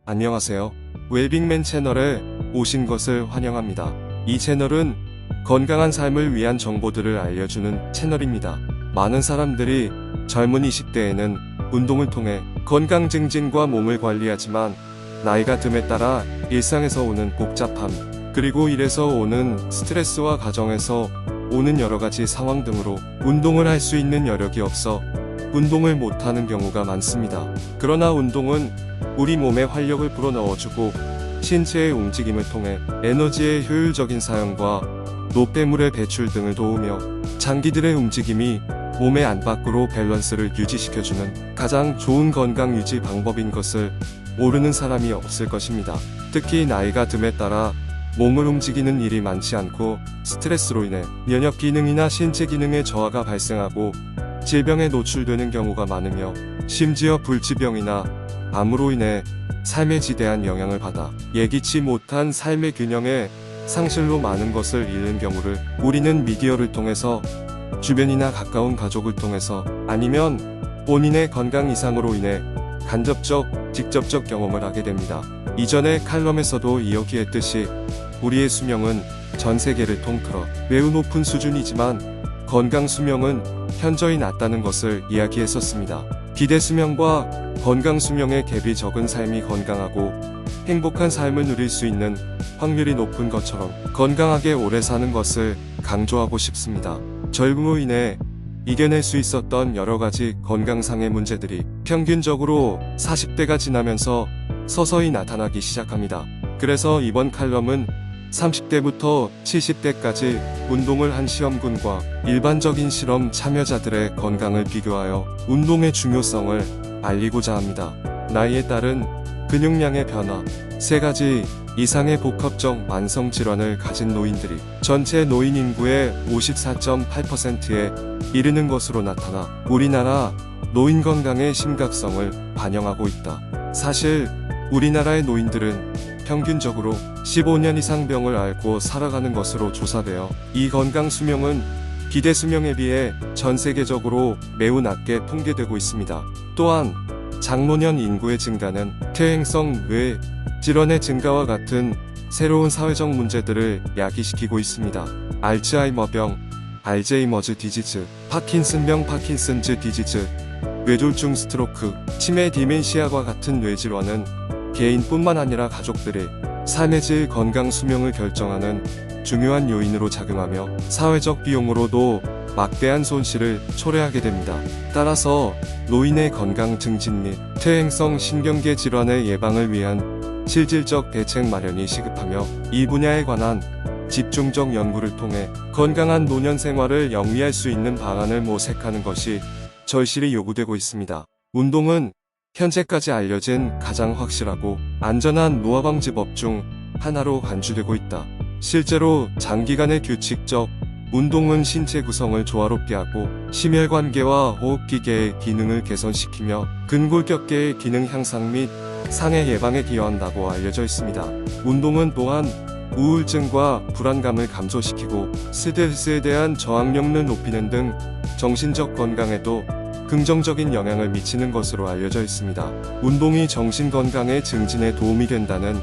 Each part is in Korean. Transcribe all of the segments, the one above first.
안녕하세요. 웰빙맨 채널에 오신 것을 환영합니다. 이 채널은 건강한 삶을 위한 정보들을 알려주는 채널입니다. 많은 사람들이 젊은 20대에는 운동을 통해 건강 증진과 몸을 관리하지만 나이가 듦에 따라 일상에서 오는 복잡함, 그리고 일에서 오는 스트레스와 가정에서 오는 여러가지 상황 등으로 운동을 할 수 있는 여력이 없어 운동을 못하는 경우가 많습니다. 그러나 운동은 우리 몸에 활력을 불어넣어주고 신체의 움직임을 통해 에너지의 효율적인 사용과 노폐물의 배출 등을 도우며 장기들의 움직임이 몸의 안팎으로 밸런스를 유지시켜주는 가장 좋은 건강 유지 방법인 것을 모르는 사람이 없을 것입니다. 특히 나이가 듦에 따라 몸을 움직이는 일이 많지 않고 스트레스로 인해 면역 기능이나 신체 기능의 저하가 발생하고 질병에 노출되는 경우가 많으며 심지어 불치병이나 암으로 인해 삶에 지대한 영향을 받아 예기치 못한 삶의 균형의 상실로 많은 것을 잃는 경우를 우리는 미디어를 통해서 주변이나 가까운 가족을 통해서 아니면 본인의 건강 이상으로 인해 간접적, 직접적 경험을 하게 됩니다. 이전의 칼럼에서도 이야기했듯이 우리의 수명은 전 세계를 통틀어 매우 높은 수준이지만 건강 수명은 현저히 낮다는 것을 이야기했었습니다. 기대 수명과 건강 수명의 갭이 적은 삶이 건강하고 행복한 삶을 누릴 수 있는 확률이 높은 것처럼 건강하게 오래 사는 것을 강조하고 싶습니다. 젊음으로 인해 이겨낼 수 있었던 여러가지 건강상의 문제들이 평균적으로 40대가 지나면서 서서히 나타나기 시작합니다. 그래서 이번 칼럼은 30대부터 70대까지 운동을 한 시험군과 일반적인 실험 참여자들의 건강을 비교하여 운동의 중요성을 알리고자 합니다. 나이에 따른 근육량의 변화, 3가지 이상의 복합적 만성질환을 가진 노인들이 전체 노인 인구의 54.8%에 이르는 것으로 나타나 우리나라 노인 건강의 심각성을 반영하고 있다. 사실 우리나라의 노인들은 평균적으로 15년 이상 병을 앓고 살아가는 것으로 조사되어 이 건강 수명은 기대 수명에 비해 전 세계적으로 매우 낮게 통계되고 있습니다. 또한 장노년 인구의 증가는 퇴행성 뇌 질환의 증가와 같은 새로운 사회적 문제들을 야기시키고 있습니다. 알츠하이머병, 알제이머즈 디지즈, 파킨슨병, 파킨슨즈 디지즈, 뇌졸중 스트로크, 치매 디멘시아와 같은 뇌질환은 개인뿐만 아니라 가족들의 삶의 질 건강 수명을 결정하는 중요한 요인으로 작용하며 사회적 비용으로도 막대한 손실을 초래하게 됩니다. 따라서 노인의 건강 증진 및 퇴행성 신경계 질환의 예방을 위한 실질적 대책 마련이 시급하며 이 분야에 관한 집중적 연구를 통해 건강한 노년 생활을 영위할 수 있는 방안을 모색하는 것이 절실히 요구되고 있습니다. 운동은 현재까지 알려진 가장 확실하고 안전한 노화방지법 중 하나로 간주되고 있다. 실제로 장기간의 규칙적 운동은 신체 구성을 조화롭게 하고 심혈관계와 호흡기계의 기능을 개선시키며 근골격계의 기능 향상 및 상해 예방에 기여한다고 알려져 있습니다. 운동은 또한 우울증과 불안감을 감소시키고 스트레스에 대한 저항력을 높이는 등 정신적 건강에도 긍정적인 영향을 미치는 것으로 알려져 있습니다. 운동이 정신건강의 증진에 도움이 된다는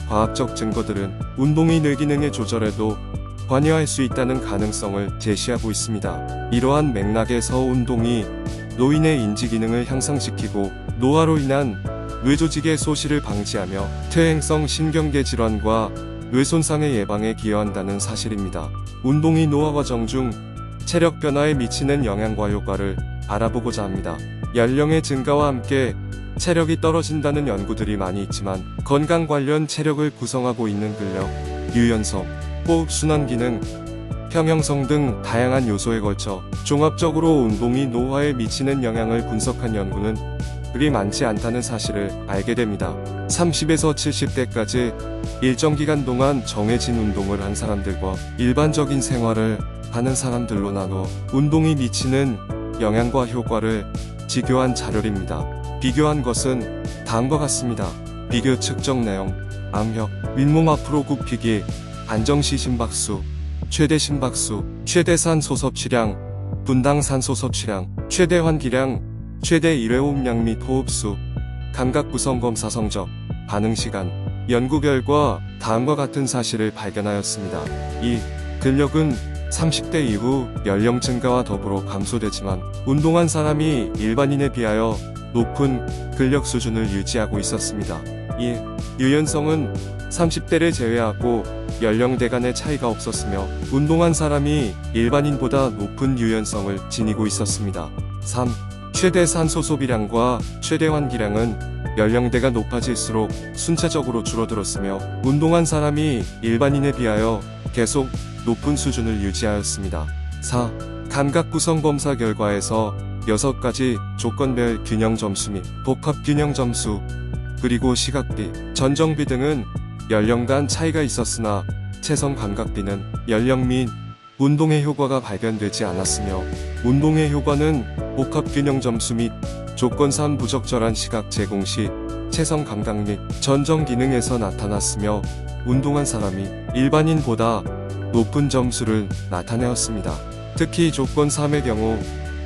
과학적 증거들은 운동이 뇌기능의 조절에도 관여할 수 있다는 가능성을 제시하고 있습니다. 이러한 맥락에서 운동이 노인의 인지기능을 향상시키고 노화로 인한 뇌조직의 소실을 방지하며 퇴행성 신경계 질환과 뇌손상의 예방에 기여한다는 사실입니다. 운동이 노화 과정 중 체력 변화에 미치는 영향과 효과를 알아보고자 합니다. 연령의 증가와 함께 체력이 떨어진다는 연구들이 많이 있지만 건강 관련 체력을 구성하고 있는 근력, 유연성, 호흡순환 기능, 평형성 등 다양한 요소에 걸쳐 종합적으로 운동이 노화에 미치는 영향을 분석한 연구는 그리 많지 않다는 사실을 알게 됩니다. 30에서 70대까지 일정 기간 동안 정해진 운동을 한 사람들과 일반적인 생활을 하는 사람들로 나누어 운동이 미치는 영향과 효과를 비교한 자료입니다. 비교한 것은 다음과 같습니다. 비교 측정 내용, 암벽, 윗몸 앞으로 굽히기, 안정시 심박수, 최대 심박수, 최대 산소 섭취량, 분당 산소 섭취량, 최대 환기량, 최대 1회 호흡량 및 호흡수, 감각 구성 검사 성적, 반응 시간, 연구 결과 다음과 같은 사실을 발견하였습니다. 1. 근력은 30대 이후 연령 증가와 더불어 감소되지만 운동한 사람이 일반인에 비하여 높은 근력 수준을 유지하고 있었습니다. 2. 유연성은 30대를 제외하고 연령대 간의 차이가 없었으며 운동한 사람이 일반인보다 높은 유연성을 지니고 있었습니다. 3. 최대 산소 소비량과 최대 환기량은 연령대가 높아질수록 순차적으로 줄어들었으며 운동한 사람이 일반인에 비하여 계속 높은 수준을 유지하였습니다. 4. 감각 구성 검사 결과에서 6가지 조건별 균형 점수 및 복합 균형 점수, 그리고 시각비, 전정비 등은 연령 간 차이가 있었으나 체성 감각비는 연령 및 운동의 효과가 발견되지 않았으며 운동의 효과는 복합 균형 점수 및 조건상 부적절한 시각 제공 시 체성 감각 및 전정 기능에서 나타났으며 운동한 사람이 일반인보다 높은 점수를 나타내었습니다. 특히 조건 3의 경우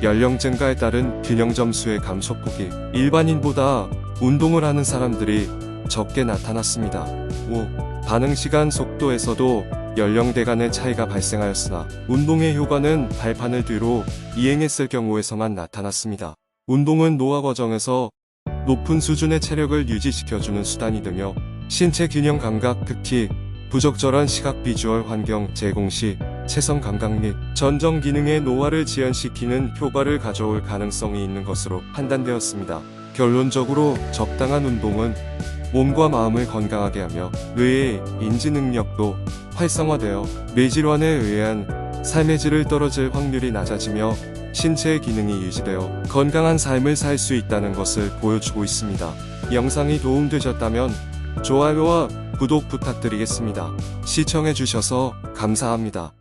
연령 증가에 따른 균형 점수의 감소폭이 일반인보다 운동을 하는 사람들이 적게 나타났습니다. 5. 반응 시간 속도에서도 연령대 간의 차이가 발생하였으나 운동의 효과는 발판을 뒤로 이행했을 경우에서만 나타났습니다. 운동은 노화 과정에서 높은 수준의 체력을 유지시켜주는 수단이 되며 신체 균형 감각, 특히 부적절한 시각 비주얼 환경 제공 시 체성 감각 및 전정 기능의 노화를 지연시키는 효과를 가져올 가능성이 있는 것으로 판단되었습니다. 결론적으로 적당한 운동은 몸과 마음을 건강하게 하며 뇌의 인지 능력도 활성화되어 뇌질환에 의한 삶의 질을 떨어질 확률이 낮아지며 신체의 기능이 유지되어 건강한 삶을 살 수 있다는 것을 보여주고 있습니다. 영상이 도움되셨다면 좋아요와 구독 부탁드리겠습니다. 시청해주셔서 감사합니다.